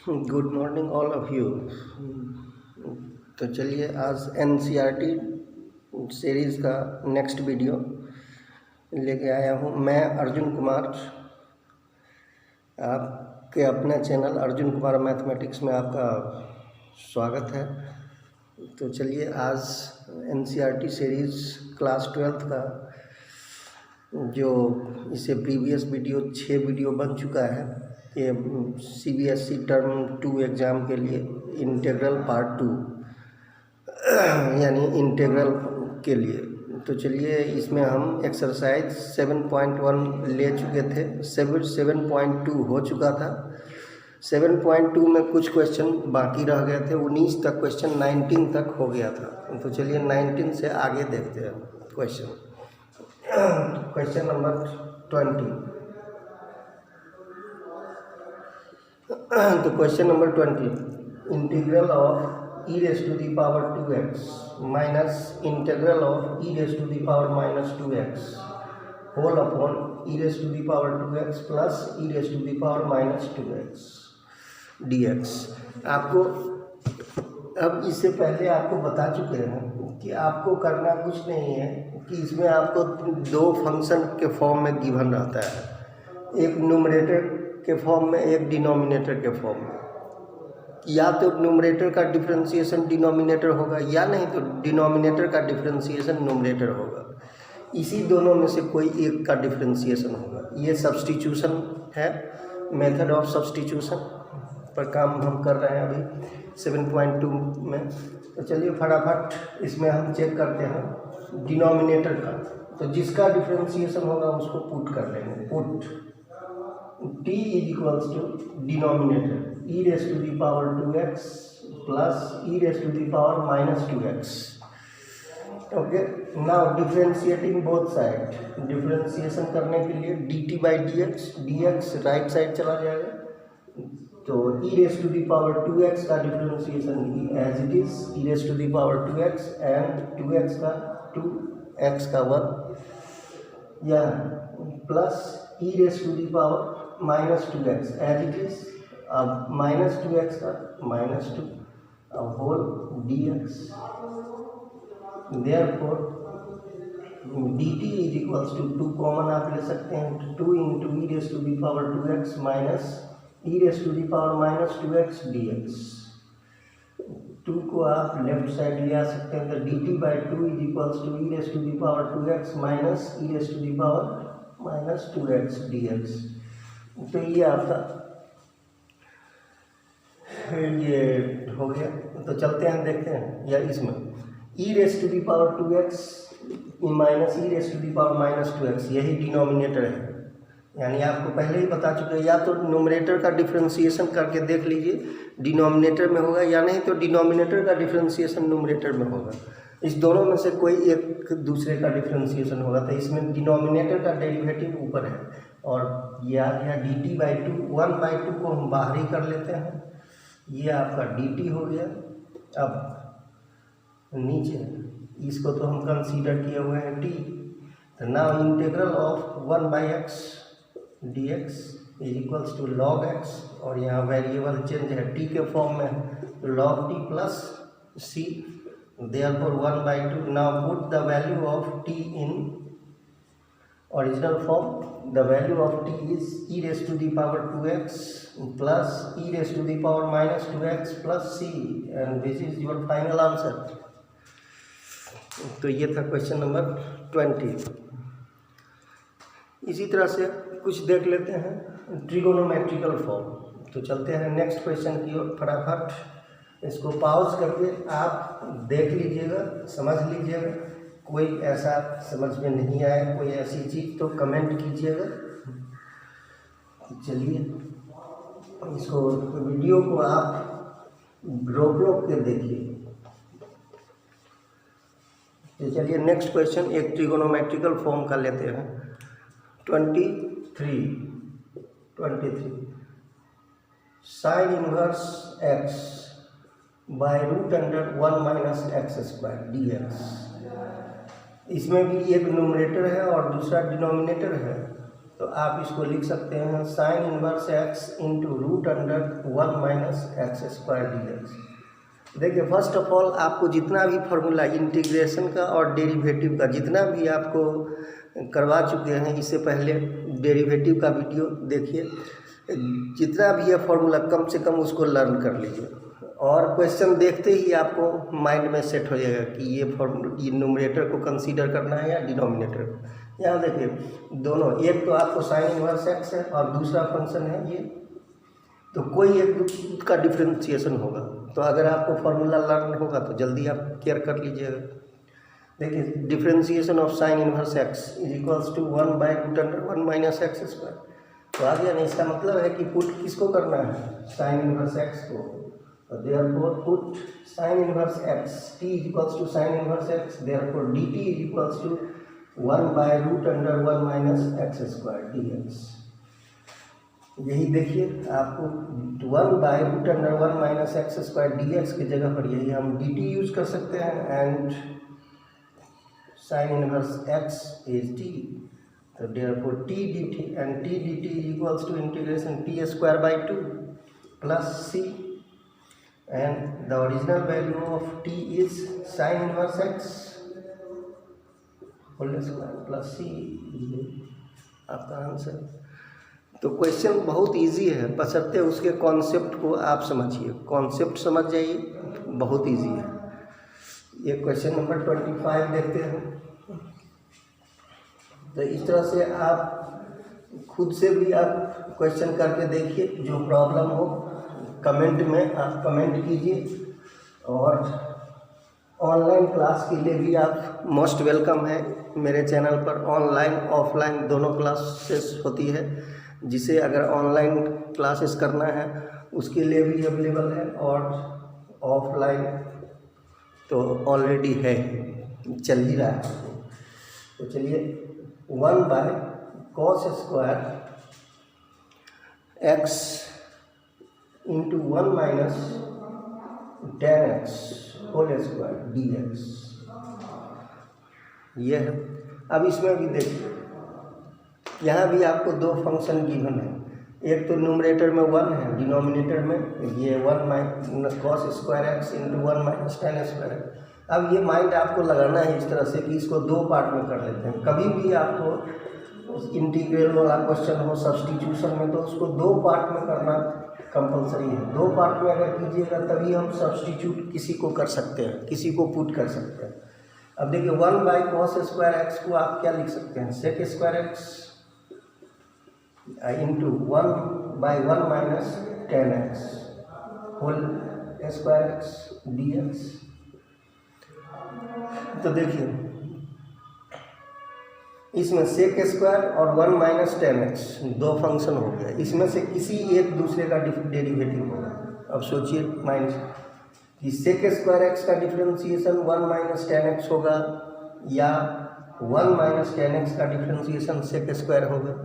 Good morning all of you. तो चलिए आज एनसीईआरटी सीरीज़ का नेक्स्ट वीडियो लेके आया हूँ। मैं अर्जुन कुमार, आपके अपने चैनल अर्जुन कुमार मैथमेटिक्स में आपका स्वागत है। तो चलिए आज एनसीईआरटी सीरीज़ क्लास 12th का जो इससे प्रीवियस वीडियो 6 वीडियो बन चुका है, ये सीबीएसई टर्म 2 एग्ज़ाम के लिए इंटीग्रल पार्ट 2 यानी इंटीग्रल के लिए। तो चलिए इसमें हम एक्सरसाइज 7.1 ले चुके थे, 7.2 हो चुका था। 7.2 में कुछ क्वेश्चन बाकी रह गए थे, 19 तक क्वेश्चन 19 तक हो गया था। तो चलिए 19 से आगे देखते हैं क्वेश्चन। Question number 20। तो question number 20, integral of e raise to the power 2x minus integral of e raise to the power minus 2x whole upon e raise to the power 2x plus e raise to the power minus 2x dx। आपको अब इससे पहले आपको बता चुके हैं कि आपको करना कुछ नहीं है कि इसमें आपको दो फंक्शन के फॉर्म में गिवन रहता है, एक न्यूमरेटर के फॉर्म में, एक डिनोमिनेटर के फॉर्म में। या तो न्यूमरेटर का डिफरेंशिएशन डिनोमिनेटर होगा या नहीं तो डिनोमिनेटर का डिफरेंशिएशन न्यूमरेटर होगा। इसी दोनों में से कोई एक का डिफरेंशिएशन होगा। ये सब्स्टिट्यूशन है, मेथड ऑफ सब्स्टिट्यूशन पर काम हम कर रहे हैं अभी 7.2 में। तो चलिए फटाफट इसमें हम चेक करते हैं डिनोमिनेटर का। तो जिसका डिफरेंशिएशन होगा उसको पुट कर लेंगे। Put t is equals to denominator e raise to the power 2x plus e raise to the power minus 2x। Okay, now differentiating both side. Differentiation करने के लिए dt by dx right side चला जाएगा। तो e raise to the power 2x का differentiation as it is e raise to the power 2x and 2x का 2x का 1 या plus e raise to the power minus 2x as it is. अब minus 2x का minus 2 अब whole dx। Therefore dt is equals to 2 common आप ले सकते हैं, 2 into e raise to the power 2x minus e raise to the power minus 2x dx। 2 को आप left side ले आ सकते हैं। तो dt by 2 is equals to e raise to the power 2x minus e raise to the power minus 2x dx। तो ये आपका ये हो गया। तो चलते हैं देखते हैं या इसमें e raise to the power 2x minus e raise to the power minus 2x यही डिनोमिनेटर है। यानी आपको पहले ही बता चुके हैं, या तो न्यूमरेटर का डिफरेंशिएशन करके देख लीजिए डिनोमिनेटर में होगा, या नहीं तो डिनोमिनेटर का डिफरेंशिएशन न्यूमरेटर में होगा। इस दोनों में से कोई एक दूसरे का डिफरेंशिएशन होगा। तो इसमें डिनोमिनेटर का डेरिवेटिव ऊपर है और ये आ गया dt बाई 2। 1/2 को हम बाहर ही कर लेते हैं, ये आपका dt हो गया। अब नीचे इसको तो हम कंसीडर किए हुए हैं t। तो now integral of 1/x dx is equals to log x, और यहाँ वेरिएबल चेंज है t के फॉर्म में, तो log t plus c। Therefore 1/2। Now put the value of t in original form. The value of t is e raise to the power 2x plus e raise to the power minus 2x plus c, and this is your final answer. तो ये था question number 20। इसी तरह से कुछ देख लेते हैं ट्रिगोनोमेट्रिकल फॉर्म। तो चलते हैं नेक्स्ट क्वेश्चन की ओर। फटाफट इसको पॉज करके आप देख लीजिएगा, समझ लीजिएगा। कोई ऐसा समझ में नहीं आया, कोई ऐसी चीज़ तो कमेंट कीजिएगा। चलिए इसको वीडियो को आप रोक के देखिए। तो चलिए नेक्स्ट क्वेश्चन एक ट्रिगोनोमेट्रिकल फॉर्म का लेते हैं। 23 sine inverse x by root under 1 minus x square dx। इसमें भी एक न्यूमरेटर है और दूसरा डिनोमिनेटर है। तो आप इसको लिख सकते हैं sine inverse x into root under 1 minus x square d x. देखिए फर्स्ट ऑफ ऑल आपको जितना भी फार्मूला इंटीग्रेशन का और डेरिवेटिव का जितना भी आपको करवा चुके हैं, इससे पहले डेरिवेटिव का वीडियो देखिए, जितना भी है फार्मूला कम से कम उसको लर्न कर लीजिए और क्वेश्चन देखते ही आपको माइंड में सेट हो जाएगा कि ये न्यूमरेटर को कंसीडर करना है या डिनोमिनेटर को। यहाँ देखिए दोनों, एक तो आपको साइन इनवर्स एक्स है और दूसरा फंक्शन है ये, तो कोई एक का डिफ्रेंशिएशन होगा। तो अगर आपको फार्मूला लर्न होगा तो जल्दी आप केयर कर लीजिएगा। देखिए differentiation of sine inverse x is equals to 1 by root under 1 minus x square. तो आ गया नहीं, इसका मतलब है कि पुट किसको करना है, साइन इनवर्स एक्स को। तो therefore put sine inverse x t is equals to sine inverse x, therefore dt is equals to 1 by root under 1 minus x square dx। यही देखिए आपको 1 by root under 1 minus x square dx की जगह पर यही हम dt use कर सकते हैं and sign inverse x is t। तो therefore t dt and t dt is equals to integration t square by 2 plus c, and the original value of t is sin inverse x whole square plus c, आपका answer. तो question बहुत easy है, बशर्ते उसके concept को आप समझिए, concept समझ जाइए, बहुत इजी है। ये क्वेश्चन नंबर 25 देखते हैं। तो इस तरह से आप खुद से भी आप क्वेश्चन करके देखिए, जो प्रॉब्लम हो कमेंट में आप कमेंट कीजिए, और ऑनलाइन क्लास के लिए भी आप मोस्ट वेलकम है। मेरे चैनल पर ऑनलाइन ऑफलाइन दोनों क्लासेस होती है, जिसे अगर ऑनलाइन क्लासेस करना है उसके लिए भी अवेलेबल है, और ऑफलाइन तो ऑलरेडी है, चल ही रहा है। तो चलिए 1 by cos square x into 1 minus ten x whole square d x, ये है। अब इसमें भी देखिए, यहाँ भी आपको दो फंक्शन गिवन है, एक तो न्यूमरेटर में 1 है, डिनोमिनेटर में ये 1 minus cos square x into 1 minus ten square x. अब ये माइंड आपको लगाना है इस तरह से कि इसको दो पार्ट में कर लेते हैं। कभी भी आपको इंटीग्रल वाला क्वेश्चन हो सब्स्टिट्यूशन में, तो उसको दो पार्ट में करना कंपलसरी है। दो पार्ट में अगर कीजिएगा तभी हम सब्स्टिट्यूट किसी को कर सकते हैं, किसी को पुट कर सकते हैं। अब देखिए 1 बाई कॉस स्क्वायर एक्स को आप क्या लिख सकते हैं, sec square x into 1 by 1 minus ten x whole square x d x. तो देखिए इसमें सेक स्क्वायर और 1 माइनस टेन एक्स दो फंक्शन हो गया, इसमें से किसी एक दूसरे का डेरिवेटिव होगा। अब सोचिए माइनस कि सेक स्क्वायर एक्स का डिफरेंशिएशन 1 माइनस टेन एक्स होगा, या 1 माइनस टेन एक्स का डिफरेंशिएशन सेक स्क्वायर होगा।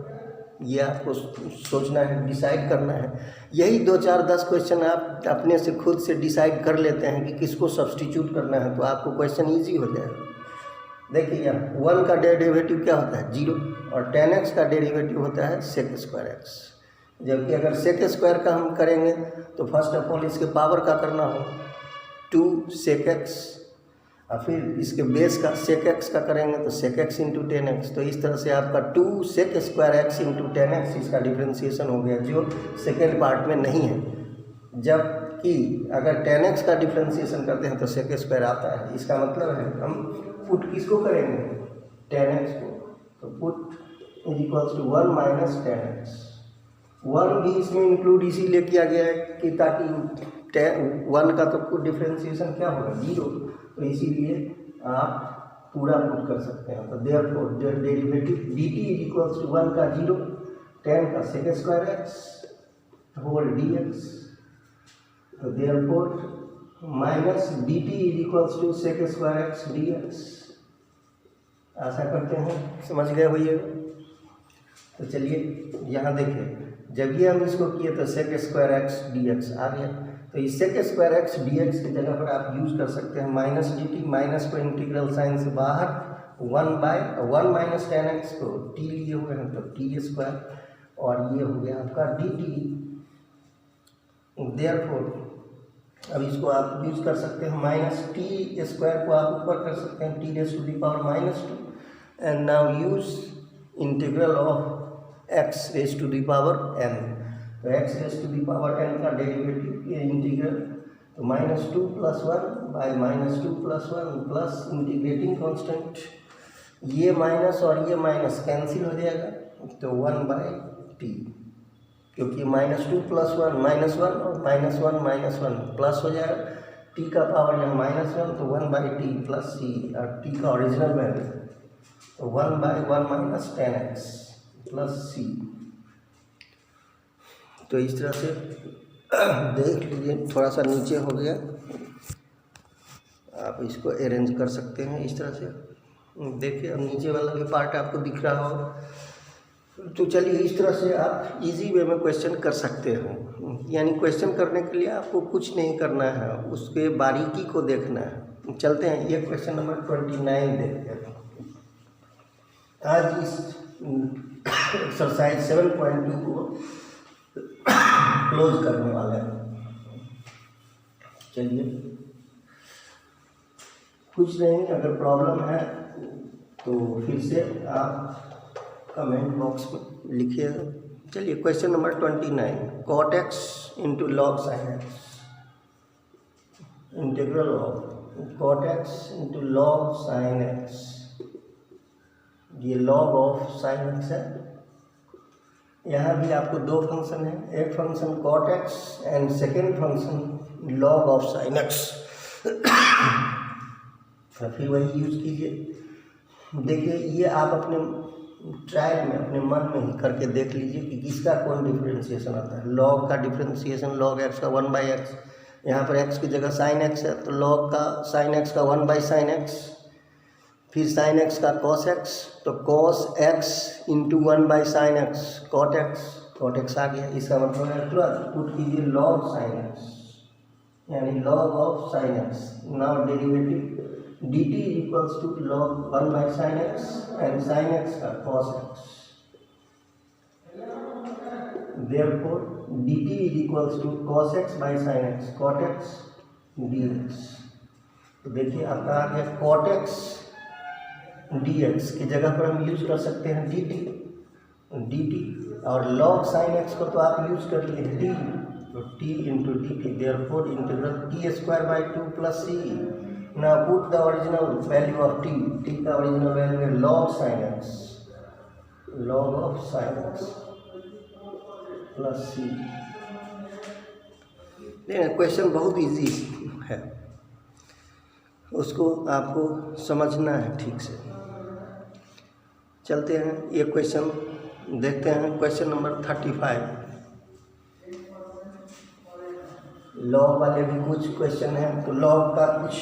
ये आपको सोचना है, डिसाइड करना है। यही 2 4 10 क्वेश्चन आप अपने से खुद से डिसाइड कर लेते हैं कि किसको सब्स्टिट्यूट करना है, तो आपको क्वेश्चन ईजी हो जाएगा। देखिए यहाँ 1 का डेरिवेटिव क्या होता है 0, और 10x का डेरिवेटिव होता है सेक स्क्वायर एक्स। जबकि अगर सेक स्क्वायर का हम करेंगे तो फर्स्ट ऑफ ऑल इसके पावर का करना हो 2 सेक एक्स, और फिर इसके बेस का सेक एक्स का करेंगे तो सेक एक्स इंटू 10x। तो इस तरह से आपका 2 सेक स्क्वायर एक्स इंटू 10x इसका डिफ्रेंशिएशन हो गया, जो सेकेंड पार्ट में नहीं है। जबकि अगर 10x का डिफ्रेंशिएशन करते हैं तो सेक स्क्वायर आता है। इसका मतलब है हम पुट किसको करेंगे 10x को, तो put is equals to 1 minus 10x। 1 भी इसमें इंक्लूड इसीलिए किया गया है कि ताकि 1 का तो डिफ्रेंशिएशन क्या होगा 0, तो इसीलिए आप पूरा पुट कर सकते हैं। तो therefore derivative dt is equals to 1 का 0, 10 का sec square x whole dx। तो therefore minus dt is equals to sec square x dx। आशा करते हैं समझ गए होइए। तो चलिए यहाँ देखिए, जब ये हम इसको किए तो सेक स्क्वायर एक्स dx आ गया। तो इस सेक स्क्वायर एक्स dx की जगह पर आप यूज़ कर सकते हैं माइनस dt, माइनस को इंटीग्रल साइन से बाहर 1 माइनस टेन एक्स को टी लिए हुए हैं तो टी स्क्वायर, और ये हो गया आपका डी टी। देयरफॉर अब इसको आप यूज कर सकते हैं, माइनस टी स्क्वायर को आप ऊपर कर सकते हैं, t raise to the power -2, and now use integral of x raise to the power n. तो x raise to the power n का डेरिवेटिव इंटीग्रल, तो -2 + 1 बाई -2 + 1 प्लस इंटीग्रेटिंग कांस्टेंट, ये माइनस और ये माइनस कैंसिल हो जाएगा, तो 1/t, क्योंकि -2 + 1 -1 और -1 प्लस हो जाएगा, t का पावर यहाँ -1 तो 1/t प्लस c, और t का ओरिजिनल वैल्यू तो 1/1 - 10x प्लस c। तो इस तरह से देख लीजिए, थोड़ा सा नीचे हो गया, आप इसको अरेंज कर सकते हैं इस तरह से। देखिए अब नीचे वाला भी पार्ट आपको दिख रहा हो। तो चलिए इस तरह से आप इजी वे में क्वेश्चन कर सकते हो, यानी क्वेश्चन करने के लिए आपको कुछ नहीं करना है, उसके बारीकी को देखना है। चलते हैं ये क्वेश्चन नंबर 29 देखते हैं। आज इस एक्सरसाइज 7.2 को क्लोज करने वाले हैं। चलिए कुछ नहीं, अगर प्रॉब्लम है तो फिर से आप कमेंट बॉक्स में लिखिएगा। चलिए question number 29, cot x into log sine x, integral of cot x into log sine x, ये लॉग ऑफ साइन एक्स है। यहाँ भी आपको दो फंक्शन है, एक function cot x and second function log of sine x. फिर वही यूज कीजिए। देखिए ये आप अपने ट्रायल में अपने मन में ही करके देख लीजिए कि किसका कौन डिफ्रेंशिएशन आता है। लॉग का डिफ्रेंशिएशन लॉग एक्स का 1/x, यहाँ पर x की जगह साइन एक्स है तो लॉग का साइन एक्स का 1/sin x, फिर साइन एक्स का cos x तो cos x into 1/sin x cot x आ गया। इसका मतलब है तुरंत पुट कीजिए लॉग साइन एक्स, यानी log of sine x. Now derivative dt equals to log 1/sin x and sin x का cos x, therefore dt is equals to cos x by sin x cot x dx। तो देखिए आपका आ गया cot x dx की जगह पर हम use कर सकते हैं dt, और log sin x को तो आप यूज कर लिए t, तो t into dt, therefore integral t² / 2 + c। Now put the original value of t का original value है log sin x, log of sin x plus c। Question बहुत easy है, उसको आपको समझना है ठीक से। चलते हैं ये क्वेश्चन देखते हैं, क्वेश्चन नंबर 35। लॉग वाले भी कुछ क्वेश्चन हैं, तो लॉग का कुछ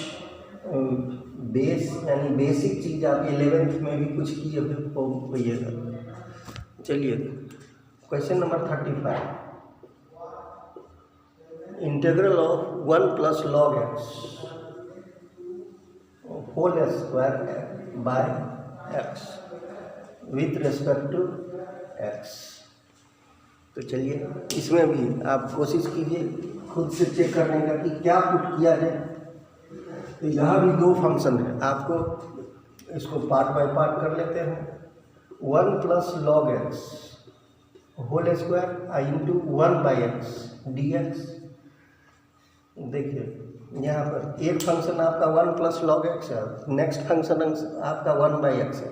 बेस यानी बेसिक चीज़ आप 11th में भी कुछ किए होइएगा। चलिए question number 35, integral of 1 + log x whole square by x with respect to x। तो चलिए इसमें भी आप कोशिश कीजिए खुद से चेक करने का कि क्या पुट किया जाए। तो यहाँ भी दो फंक्शन है, आपको इसको पार्ट बाय पार्ट कर लेते हैं। 1 + log x whole square into 1/x dx। देखिए यहाँ पर एक फंक्शन आपका 1 + log x है, नेक्स्ट फंक्शन आपका 1/x है,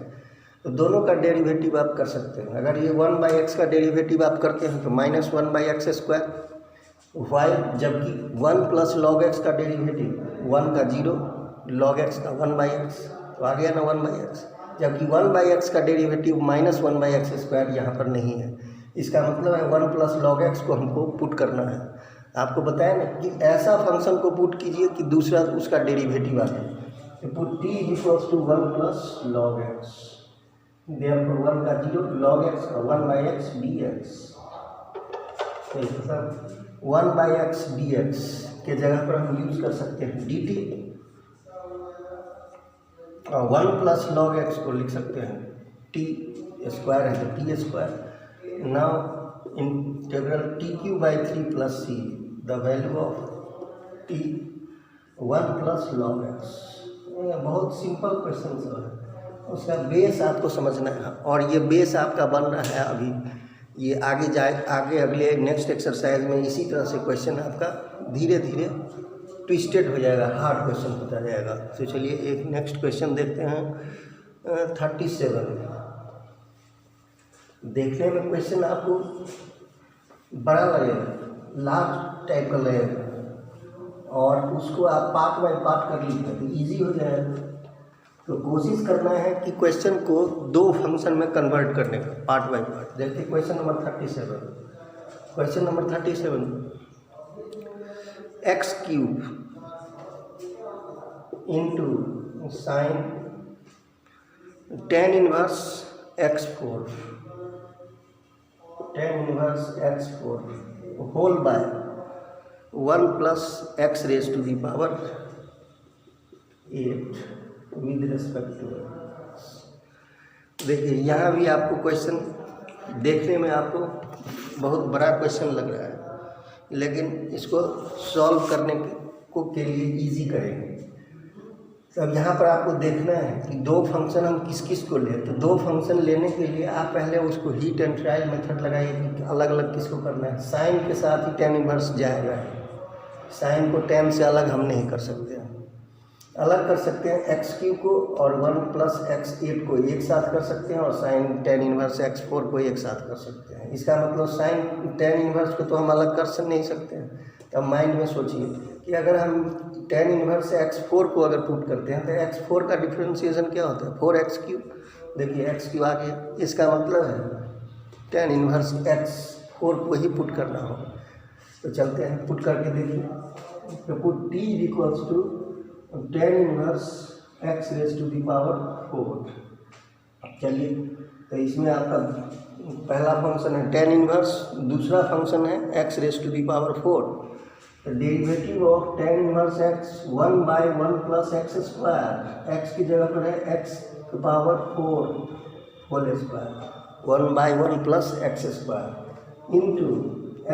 तो दोनों का डेरिवेटिव आप कर सकते हैं। अगर ये 1/x का डेरिवेटिव आप करते हैं तो -1/x², वाई जबकि 1 + log x का डेरिवेटिव 1 का 0, log x का 1/x, तो आ गया ना 1/x, जबकि 1/x का डेरिवेटिव -1/x² यहाँ पर नहीं है। इसका मतलब है 1 + log x को हमको पुट करना है। आपको बताया ना कि ऐसा फंक्शन को पुट कीजिए कि दूसरा उसका डेरिवेटिव आ जाए। Put t equals to 1 + log x, therefore 1 का 0, log x का 1/x dx। तो मतलब 1/x dx के जगह पर हम यूज कर सकते हैं dt। और 1 प्लस लॉग एक्स को लिख सकते हैं टी स्क्वायर है तो T square. Now integral T Q by 3 plus see the value of T 1 plus log x. बहुत सिंपल क्वेश्चन सब है, उसका बेस आपको समझना है और ये बेस आपका बन रहा है अभी, ये आगे अगले नेक्स्ट एक्सरसाइज में इसी तरह से क्वेश्चन आपका धीरे धीरे ट्विस्टेड हो जाएगा, हार्ड क्वेश्चन होता जाएगा। तो चलिए एक नेक्स्ट क्वेश्चन देखते हैं 37। देखने में क्वेश्चन आपको बड़ा लगेगा, लार्ज टाइप का लगेगा और उसको आप पार्ट बाय पार्ट कर लीजिए तो ईजी हो जाएगा। तो कोशिश करना है कि क्वेश्चन को 2 फंक्शन में कन्वर्ट करने का, पार्ट बाय पार्ट। देखिए question number 37। Question number 37, x cube into sine tan inverse x4 whole by 1 plus x raise to the power 8 with respect to. देखिए यहाँ भी आपको क्वेश्चन देखने में आपको बहुत बड़ा क्वेश्चन लग रहा है, लेकिन इसको सॉल्व करने के लिए इजी करेंगे। तो अब यहाँ पर आपको देखना है कि 2 फंक्शन हम किस किस को लें। तो 2 फंक्शन लेने के लिए आप पहले उसको हीट एंड ट्रायल मेथड लगाइए कि अलग अलग किसको करना है। साइन के साथ ही tan इनवर्स जाएगा, साइन को tan से अलग हम नहीं कर सकते हैं। अलग कर सकते हैं एक्स क्यू को और 1 प्लस एक्स 8 को एक साथ कर सकते हैं और साइन tan इनवर्स x4 को एक साथ कर सकते हैं। इसका मतलब साइन tan इनवर्स को तो हम अलग कर नहीं सकते हैं। तब माइंड में सोचिए कि अगर हम tan इनवर्स x4 को अगर पुट करते हैं तो x4 का डिफरेंशिएशन क्या होता है 4x क्यूब। देखिए x क्यू आ गया, इसका मतलब है tan इनवर्स x4 को ही पुट करना होगा। तो चलते हैं पुट करके देखिए। तो put t equals to tan inverse x raise to the power 4। चलिए तो इसमें आपका पहला फंक्शन है tan इनवर्स, दूसरा फंक्शन है x raise to the power 4। तो derivative of tan inverse x 1 by 1 plus x square, x की जगह पर है x की power 4 whole square 1 by 1 plus x square into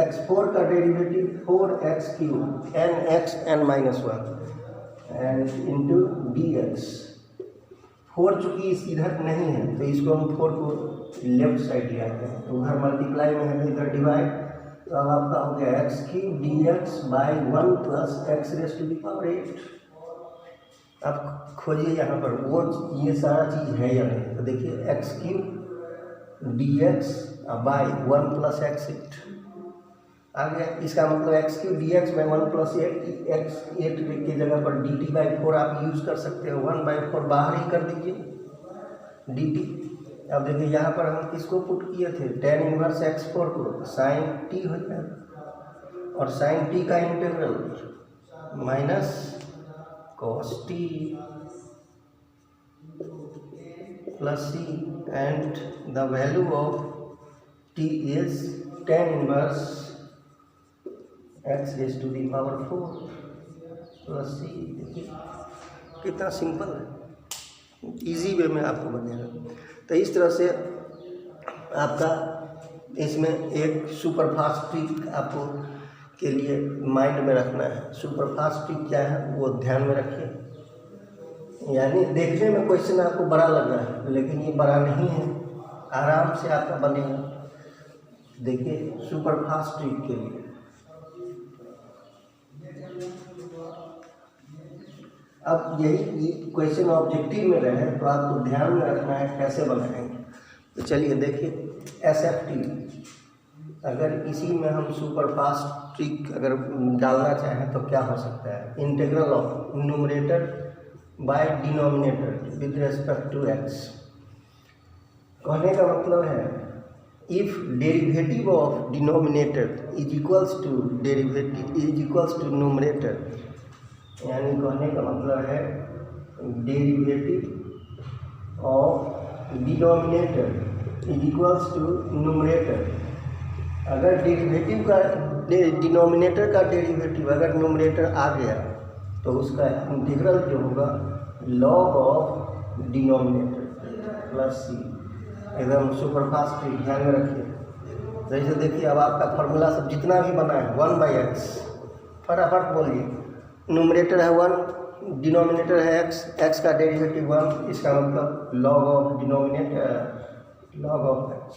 x4 का derivative 4x cube nx n minus 1 and into dx। 4 चूँकि इधर नहीं है तो इसको हम 4 को लेफ्ट साइड ले आते हैं, तो उधर मल्टीप्लाई में है तो इधर डिवाइड। तो अब आपका हो गया x cube d x by 1 plus x raise to the power 8। अब खोजिए यहाँ पर वो ये सारा चीज़ है या नहीं। तो देखिए x cube d x by 1 plus x 8 आ गया। इसका मतलब x cube d x by 1 plus x 8 की जगह पर डी टी बाई 4 आप यूज़ कर सकते हो। 1 बाई 4 बाहर ही कर दीजिए डी टी। अब देखिए यहाँ पर हम किसको पुट किए थे tan इनवर्स x4 को, साइन टी हो जाएगा और साइन टी का integral minus cos t plus c and the value of t is tan inverse x raise to the power 4 plus c. देखिए कितना सिंपल है, इजी वे में आपको बनेगा। तो इस तरह से आपका इसमें एक सुपरफास्ट ट्रिक आपको के लिए माइंड में रखना है। सुपरफास्ट ट्रिक क्या है वो ध्यान में रखिए। यानी देखने में क्वेश्चन आपको बड़ा लग रहा है लेकिन ये बड़ा नहीं है, आराम से आपका बनेगा। देखिए सुपरफास्ट ट्रिक के लिए अब यही क्वेश्चन ऑब्जेक्टिव में रहे तो आपको ध्यान में रखना है कैसे बनाएंगे। तो चलिए देखिए SFT, अगर इसी में हम सुपरफास्ट ट्रिक अगर डालना चाहें तो क्या हो सकता है। Integral of numerator by denominator with respect to x। कहने का मतलब है if derivative of denominator is equals to numerator, यानी कहने का मतलब है derivative of denominator is equals to numerator. अगर डेरिवेटिव का डिनोमिनेटर का डेरिवेटिव अगर न्यूमरेटर आ गया तो उसका इंटीग्रल जो होगा log of denominator plus c, एकदम सुपर फास्ट ट्रिक, ध्यान में रखिए। जैसे देखिए अब आपका फार्मूला सब जितना भी बना है 1/x, फटाफट बोलिए। न्यूमरेटर है 1, डिनोमिनेटर है x का डेरिवेटिव 1, इसका मतलब log of denominator log of x।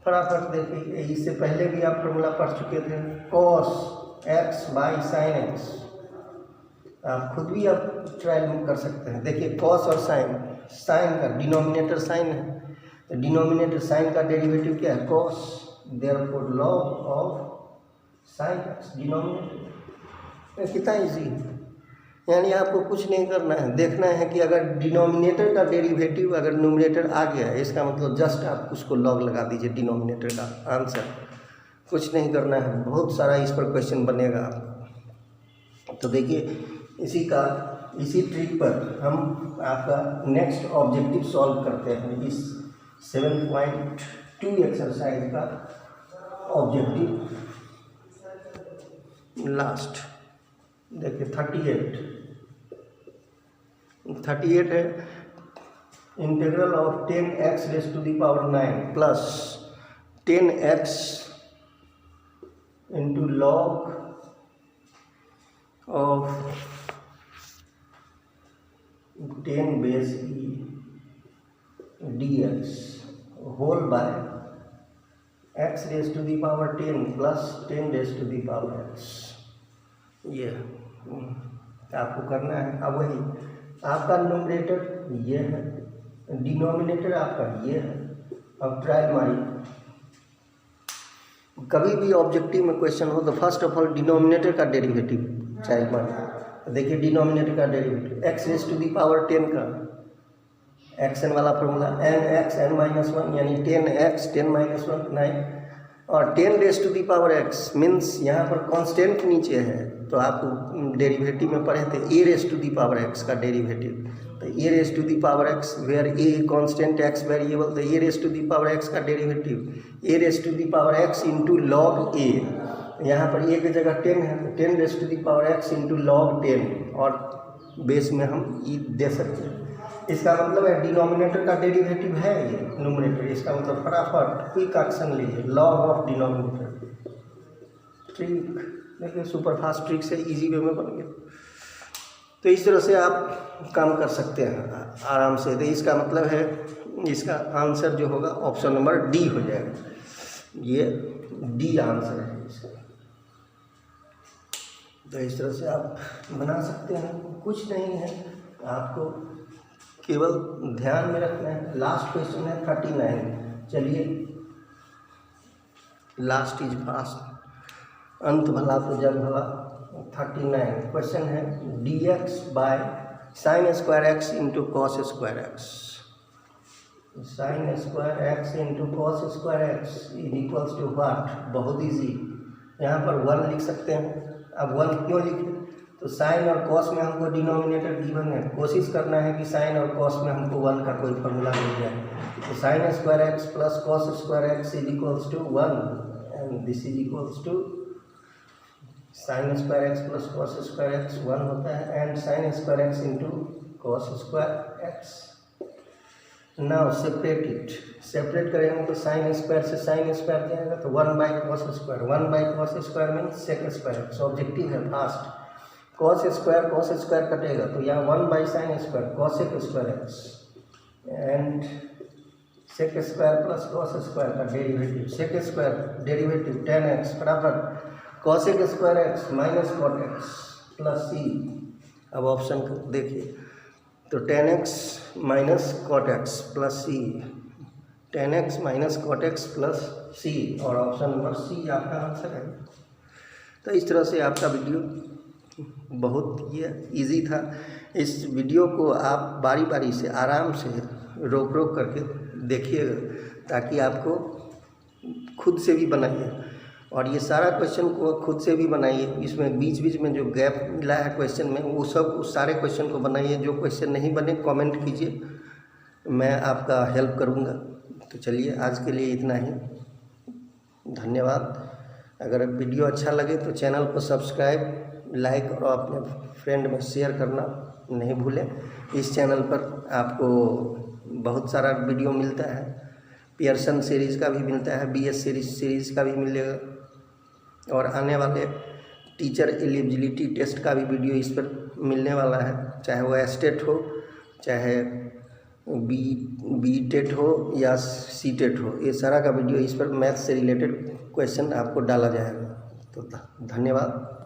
फटाफट देखिए, इससे पहले भी आप फार्मूला पढ़ चुके थे, cos x by sine x। आप खुद भी आप ट्रायल कर सकते हैं। देखिए cos और साइन का डिनोमिनेटर साइन है, तो डिनोमिनेटर साइन का डेरिवेटिव क्या है, cos, therefore log of sine x denominator. कितना इजी, यानी आपको कुछ नहीं करना है, देखना है कि अगर डिनोमिनेटर का डेरिवेटिव अगर न्यूमरेटर आ गया है, इसका मतलब जस्ट आप उसको लॉग लगा दीजिए डिनोमिनेटर का आंसर, कुछ नहीं करना है। बहुत सारा इस पर क्वेश्चन बनेगा। तो देखिए इसी ट्रिक पर हम आपका नेक्स्ट ऑब्जेक्टिव सॉल्व करते हैं। इस 7.2 एक्सरसाइज का ऑब्जेक्टिव लास्ट देखिए 38 है। Integral of 10x raise to the power 9 प्लस 10x into log of 10 base e dx whole by x raise to the power 10 plus 10 raise to the power x। ये आपको करना है। अब वही आपका न्यूमरेटर ये है, डिनोमिनेटर आपका ये है। अब ट्रायल मारिए। कभी भी ऑब्जेक्टिव में क्वेश्चन हो तो फर्स्ट ऑफ ऑल डिनोमिनेटर का डेरिवेटिव ट्रायल मारिए। देखिए डिनोमिनेटर का derivative x raise to the power 10 का एक्स एन वाला फॉर्मूला n(x) n-1 यानी 10x 10-1 9, और 10 raise to the power x means यहाँ पर कांस्टेंट नीचे है, तो आप डेरिवेटिव में पढ़े थे a raise to the power x का डेरिवेटिव, तो a raise to the power x where a constant x variable, तो a raise to the power x का derivative a raise to the power x into log a। यहाँ पर a की जगह 10 है, तो 10 raise to the power x into log 10, और base में हम e दे सकते हैं। इसका मतलब है डिनोमिनेटर का डेरिवेटिव है ये न्यूमरेटर, इसका मतलब फटाफट क्विक एक्शन लीजिए, लॉग ऑफ डिनोमिनेटर। ट्रिक देखिए सुपर फास्ट ट्रिक से इजी वे में बन गया। तो इस तरह से आप काम कर सकते हैं आराम से। तो इसका मतलब है इसका आंसर जो होगा ऑप्शन नंबर डी हो जाएगा, ये डी आंसर है इसका। तो इस तरह से आप बना सकते हैं, कुछ नहीं है, आपको केवल ध्यान में रखना है। लास्ट क्वेश्चन है 39। चलिए लास्ट इज फास्ट, अंत भला तो जग भला। 39 क्वेश्चन है dx by sine square x into cos square x. Sine square x into cos square x is equals to what. बहुत इजी, यहाँ पर 1 लिख सकते हैं। अब 1 क्यों लिखें, तो साइन और कॉस में हमको डिनोमिनेटर गिवन है, कोशिश करना है कि साइन और कॉस में हमको 1 का कोई फॉर्मूला मिल जाए। तो sine square x plus cos square x is equals to 1 and this is equals to sine square x plus cos square x 1 होता है and sine square x into cos square x. Now separate it, separate करेंगे तो sine square से sine square जाएगा, तो 1/cos square, 1/cos square means sec square x. Objective है fast, cos square कटेगा, तो यहाँ 1/sin square cosec square x and sec square plus cos square का derivative, sec square derivative 10x बराबर cosec square x minus cot x plus c. अब option देखिए, तो 10x minus cot x plus c, 10x minus cot x plus c, और option number C आपका answer है। तो इस तरह से आपका वीडियो बहुत ये इजी था। इस वीडियो को आप बारी बारी से आराम से रोक करके देखिएगा, ताकि आपको खुद से भी बनाइए, और ये सारा क्वेश्चन को खुद से भी बनाइए। इसमें बीच बीच में जो गैप मिला है क्वेश्चन में, वो सब उस सारे क्वेश्चन को बनाइए। जो क्वेश्चन नहीं बने कमेंट कीजिए, मैं आपका हेल्प करूँगा। तो चलिए आज के लिए इतना ही, धन्यवाद। अगर वीडियो अच्छा लगे तो चैनल को सब्सक्राइब, लाइक और अपने फ्रेंड में शेयर करना नहीं भूलें। इस चैनल पर आपको बहुत सारा वीडियो मिलता है, पियर्सन सीरीज़ का भी मिलता है, BS सीरीज़ का भी मिलेगा, और आने वाले टीचर एलिजिबिलिटी टेस्ट का भी वीडियो इस पर मिलने वाला है, चाहे वो एस्टेट हो, चाहे बी टेट हो या सी टेट हो, ये सारा का वीडियो इस पर मैथ से रिलेटेड क्वेश्चन आपको डाला जाएगा। तो धन्यवाद।